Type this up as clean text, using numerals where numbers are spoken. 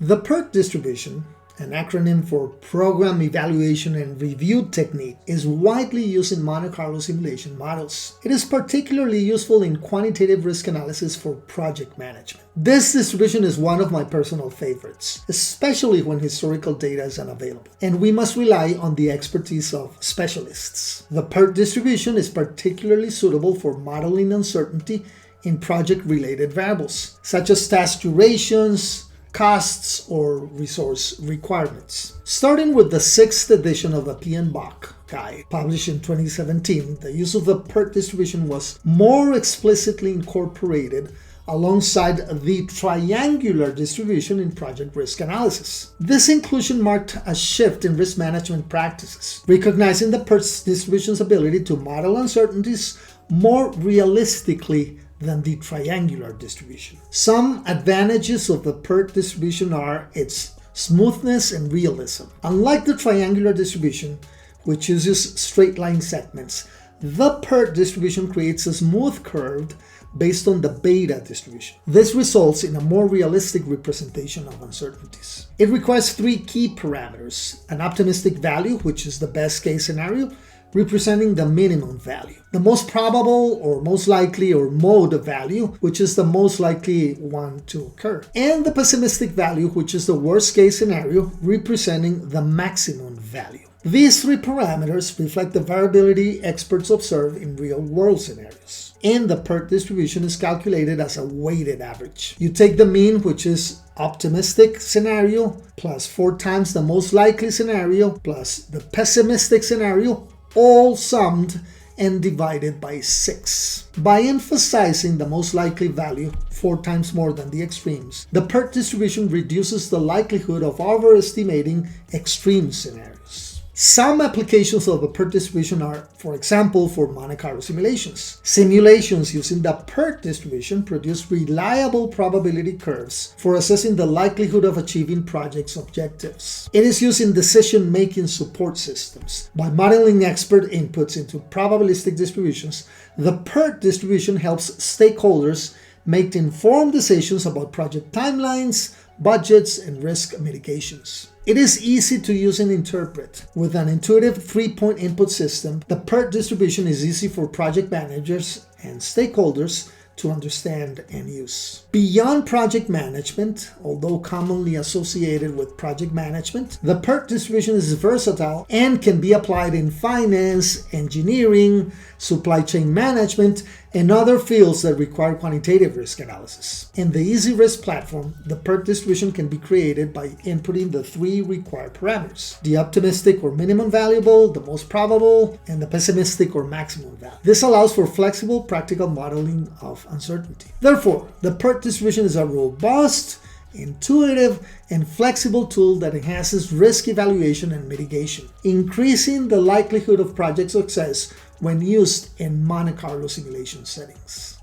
The PERT distribution, an acronym for Program Evaluation and Review Technique, is widely used in Monte Carlo simulation models. It is particularly useful in quantitative risk analysis for project management. This distribution is one of my personal favorites, especially when historical data is unavailable, and we must rely on the expertise of specialists. The PERT distribution is particularly suitable for modeling uncertainty in project-related variables, such as task durations, costs, or resource requirements. Starting with the 6th edition of the PMBOK guide, published in 2017, the use of the PERT distribution was more explicitly incorporated alongside the triangular distribution in project risk analysis. This inclusion marked a shift in risk management practices, recognizing the PERT distribution's ability to model uncertainties more realistically than the triangular distribution. Some advantages of the PERT distribution are its smoothness and realism. Unlike the triangular distribution, which uses straight line segments, the PERT distribution creates a smooth curve based on the beta distribution. This results in a more realistic representation of uncertainties. It requires 3 key parameters: an optimistic value, which is the best case scenario, representing the minimum value, the most probable or most likely or mode value, which is the most likely one to occur, and the pessimistic value, which is the worst case scenario, representing the maximum value. These 3 parameters reflect the variability experts observe in real-world scenarios. And the PERT distribution is calculated as a weighted average. You take the mean, which is optimistic scenario, plus 4 times the most likely scenario, plus the pessimistic scenario, all summed and divided by 6. By emphasizing the most likely value 4 times more than the extremes, the PERT distribution reduces the likelihood of overestimating extreme scenarios. Some applications of the PERT distribution are, for example, for Monte Carlo simulations. Simulations using the PERT distribution produce reliable probability curves for assessing the likelihood of achieving projects' objectives. It is used in decision-making support systems. By modeling expert inputs into probabilistic distributions, the PERT distribution helps stakeholders make informed decisions about project timelines, budgets, and risk mitigations. It is easy to use and interpret. With an intuitive 3-point input system, the PERT distribution is easy for project managers and stakeholders to understand and use. Beyond project management, although commonly associated with project management, the PERT distribution is versatile and can be applied in finance, engineering, supply chain management, and other fields that require quantitative risk analysis. In the Easy Risk platform, the PERT distribution can be created by inputting the 3 required parameters: the optimistic or minimum valuable, the most probable, and the pessimistic or maximum value. This allows for flexible, practical modeling of uncertainty. Therefore, the PERT distribution is a robust, intuitive, and flexible tool that enhances risk evaluation and mitigation, increasing the likelihood of project success when used in Monte Carlo simulation settings.